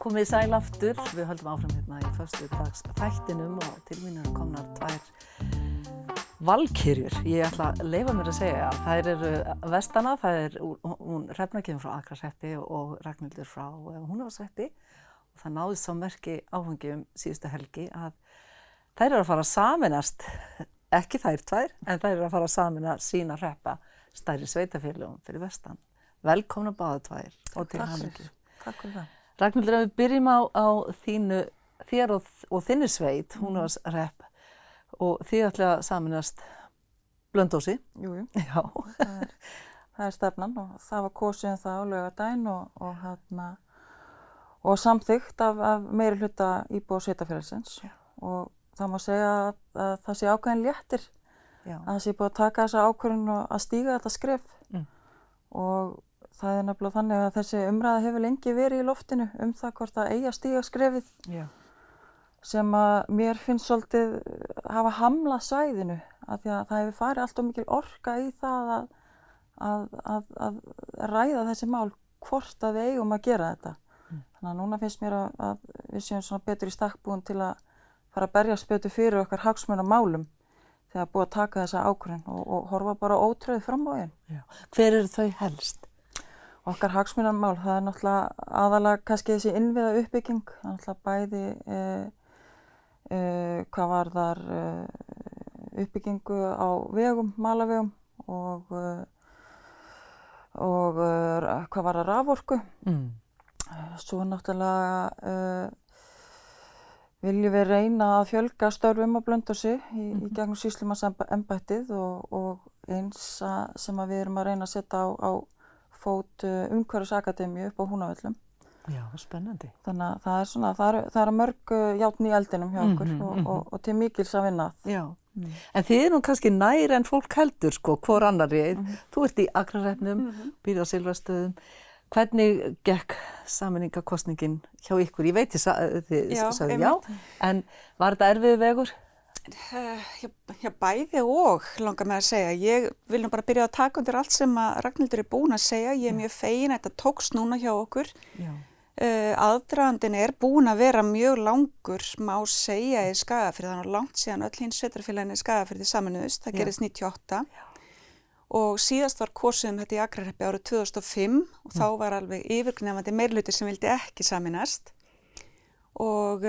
Komið sæl aftur, við höldum áfram hérna í föstudags þættinum og til mín eru komnar tvær valkyrjur. Ég ætla að leyfa mér að segja að þær eru vestana, það hún Hrefna kemur frá Akrahreppi og Ragnhildur frá Húnavatnshreppi og það náðist sá merki áfangi síðustu helgi að þær eru að fara að sameinast, ekki þær tvær, en þær eru að fara að sameina sína hreppa stærri sveitafélögum fyrir vestan. Velkomna báðar tvær og til hamingju. Takk fyrir það. Ragnhildur, ef við byrjum á þér og þinni sveit, Húnavatnshrepp, og þið ætla að sameinast Blönduósi. Jú. Já. Það er stefnan og það var kosið það á laugardaginn og samþykkt af meiri hluta íbúa sveitarfélagsins. Og það má segja að það sé ákveðin léttir. Já. Að það sé búið að taka þessa ákvörðun og að stíga þetta skref. Og það er nefnilega þannig að þessi umræða hefur lengi verið í loftinu það hvort að eigi að stíga skrefið. Já. Sem að mér finnst svolítið hafa hamlað svæðinu af því að það hefur farið allt of mikil orka í það að ræða þessi mál hvort að við eigum að gera þetta. Þannig að núna finnst mér að við séum svona betur í stakk búin til að fara að berjast betur fyrir okkar hagsmunamálum þegar búið að taka þessa ákvörðun og horfa bara ótröð fram á einn. Hver eru þau helst? Okkar hagsmunamál, það er náttúrulega aðalega kannski þessi innviða uppbygging, það er náttúrulega bæði hvað varðar uppbyggingu á vegum, malarvegum og hvað varðar raforku. Svo náttúrulega viljum við reyna að fjölga störfum á Blönduósi í gegnum sýslumannsembættið og eins sem að við erum að reyna að setja á fót umhverfisakademíu upp á Húnavöllum. Já, spennandi. Þannig að það er svona, það er mörg járn í eldinum hjá okkur og til mikils að vinna. Já. En þið nú kannski nær en fólk heldur hvor annarri. Þú ert í Akrahrepnum, býrð á Silfrastöðum. Hvernig gekk sameiningakosningin hjá ykkur? Ég veit þið sagði já, en var þetta erfiður vegur? Já, bæði og langar með að segja. Ég vil nú bara byrja að taka undir allt sem að Ragnhildur er búin að segja. Ég er mjög fegin að þetta tókst núna hjá okkur. Aðdragandinn er búin að vera mjög langur, má segja, í Skagafirði. Það er langt síðan öll hins sveitarfélagin í Skagafirði sameinuðust. Það gerist 98. Og síðast var kosið þetta í Akrahreppi árið 2005 og þá var alveg yfirgnefandi meirihluti sem vildi ekki sameinast. Og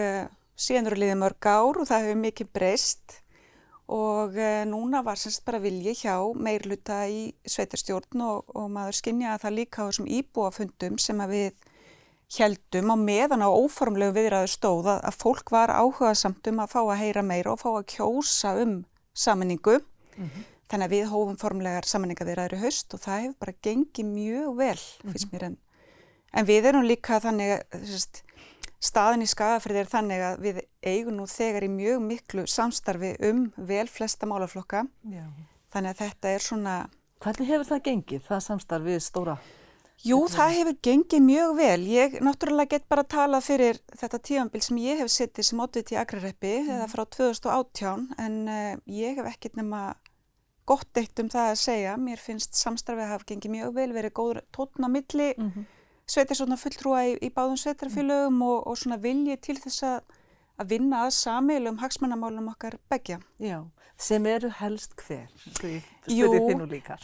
síðan eru liðið mörg ár og það hefur mikið breyst og núna var semst bara vilji hjá meirihluta í sveitarstjórn og maður skynjaði það líka á þessum íbúafundum sem að við héldum á meðan á óformlegu viðræður stóð að fólk var áhugasamt að fá að heyra meira og fá að kjósa sameiningu. Þannig að við hófum formlegar sameiningaviðræður í haust og það hefur bara gengið mjög vel, finnst mér. En við erum líka þannig staðan í Skagafirði er þannig að við eigum nú þegar í mjög miklu samstarfi vel flesta málaflokka. Já. Þannig að þetta er svona... Hvernig hefur það gengið, það samstarf við stóra? Jú, það hefur gengið mjög vel. Ég náttúrulega get bara talað fyrir þetta tímabil sem ég hef setið sem oddviti í Akrahreppi eða frá 2018 en ég hef ekkert nema gott eitt það að segja. Mér finnst samstarfið hafa gengið mjög vel, verið góður tónn á milli sveitarstjórnarfulltrúa í báðum sveitarfélögum og svona vilji til þess að vinna að sameiginlegum hagsmunamálum okkar beggja. Já, sem eru helst hver? Jú,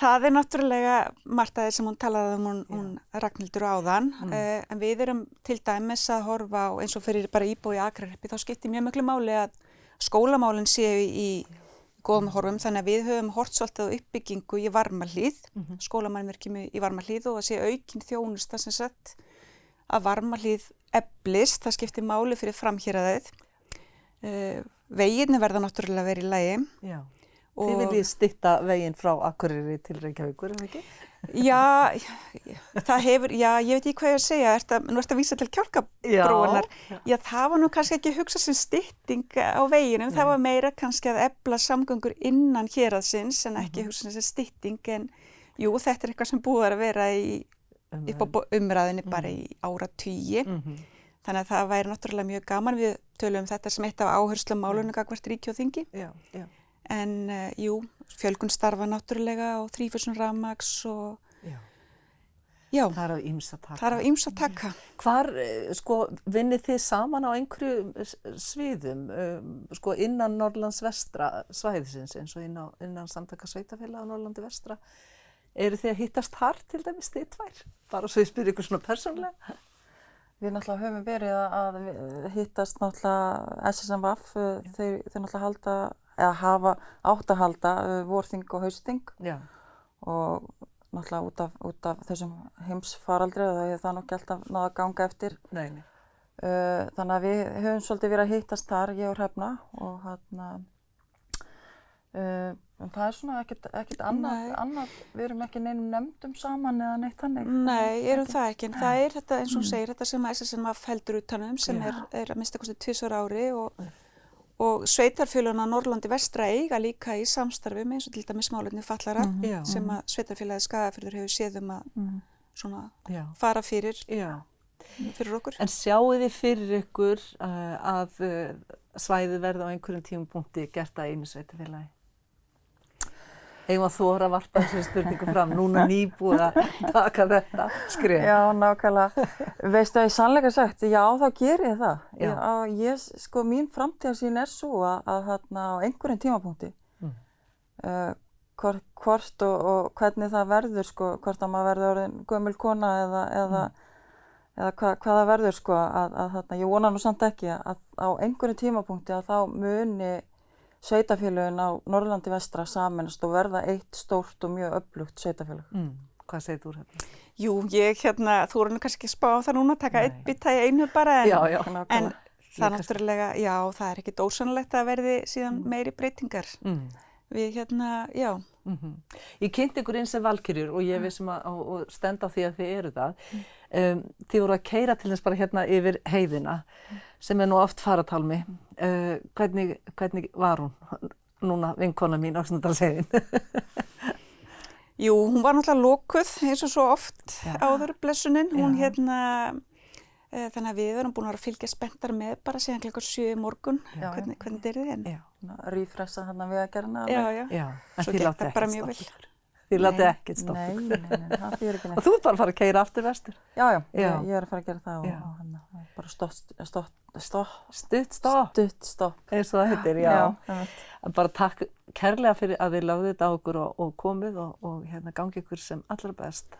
það er náttúrulega margt af því sem hún talaði hún Ragnhildur áðan, en við erum til dæmis að horfa á eins og fyrir bara íbúi í Akrahreppi, þá skiptir mjög miklu máli að skólamálin séu í góðum horfum, þannig að við höfum hort svolítið á uppbyggingu í Varmahlíð, skólamannvirkjum í Varmahlíð og að sé aukin þjónusta sem sagt að Varmahlíð eflist, það skiptir máli fyrir framhéraðið. Veginni verða náttúrulega verið í lagi. Já. Þið viljið stytta veginn frá Akureyri til Reykjavíkur, er það ekki? Já, ég veit ekki hvað ég að segja, nú ertu að vísa til Kjálkabrúarinnar. Já, það var nú kannski ekki hugsað sem stytting á veginum, það var meira kannski að efla samgöngur innan héraðsins en ekki hugsað sem stytting, en jú, þetta er eitthvað sem búið að vera upp á umræðinni bara í áratugi. Þannig að það væri náttúrulega mjög gaman, við tölum þetta sem eitt af áherslumálunum gagnvart ríki og þingi. En jú, fjölgun starfa náttúrulega og þrífösun rafmagns og Já, Það er af ýmsu að taka. það er af ýmsu að taka. Hvar, sko, vinnið þið saman á einhverju sviðum, sko, innan Norrlands vestra svæðisins, eins og innan samtaka sveitafélaga á Norrlandi vestra? Eru þið að hittast þar til dæmis þið tvær? Bara svo ég spyr ykkur svona persónlega. Við náttúrulega höfum verið að hittast náttúrulega SSMVF, þeir náttúrulega halda, eða hafa átt að halda vorþing og haustþing. Já. Og náttúrulega út af þessum heimsfaraldri, það hefur það nokkið alltaf náða að ganga eftir. Nei. Þannig að við höfum svolítið verið að hittast þar, ég og Hrefna, og en það er svona ekkert annað, við erum ekki neinum nefndum saman eða neitt þannig. Nei, erum það ekki, en það er þetta, eins og hún segir, þetta sem SSMVF heldur utanum, sem er að minnsta kosti 2 ári og sveitarfélögin á Norrlandi vestra eiga líka í samstarfi með eins og til dæmis málefni fatlaðra sem að sveitarfélagið Skagafjörður hefur séð um að svona fara fyrir okkur. En sjáu þið fyrir ykkur að svæðið verði á einhverjum tímapunkti gert að einu sveitarfélagi? Eigum að þora að varpa þessu spurningu fram, núna nýbúið að taka þetta skref. Já, nákvæmlega. Veistu að ég sannleika sagt, já, þá ger ég það. Sko, mín framtíðarsýn er svo að á einhverjum tímapunkti, hvort og hvernig það verður, sko, hvort að maður verður orðin gömul kona eða hvað það verður, sko, ég vona nú samt ekki að á einhverjum tímapunkti að þá muni sveitafélögin á Norrlandi vestra saminast og verða eitt stórt og mjög öflugt sveitafélag. Hvað segir þú hérna? Jú, þú eru nú kannski ekki að spá það núna, taka eitt bita í einu bara, en það náttúrulega, já, það er ekkert ósannlegt að verði síðan meiri breytingar. Við já. Ég kynnti ykkur inn sem valkyrjur og ég vissum og stend á því að þið eru það. Þið voru að keyra til þess bara hérna yfir heiðina, sem er nú oft faratálmi. Hvernig var hún, núna vinkona mín á Öxnadalsheiðin? Jú, hún var náttúrulega lokuð eins og svo oft áður blessunin. Hún þannig að við erum búin að fylgja spenntar með bara síðan klukkan 7 morgun. Hvernig þetta er þið? Rífressa þarna við að gera Já, en þið látið ekkert stoppa ykkur. Þið látið ekkert stoppa ykkur. Nei, það fyrir ekki neitt. Og þú ert bara að fara að keyra aftur vestur? Já, ég er að fara að gera það og bara stutt stopp. Eins og það heitir, já. Bara takk kærlega fyrir að þið lögðu þetta á okkur og komið og hérna gangi ykkur sem allra best.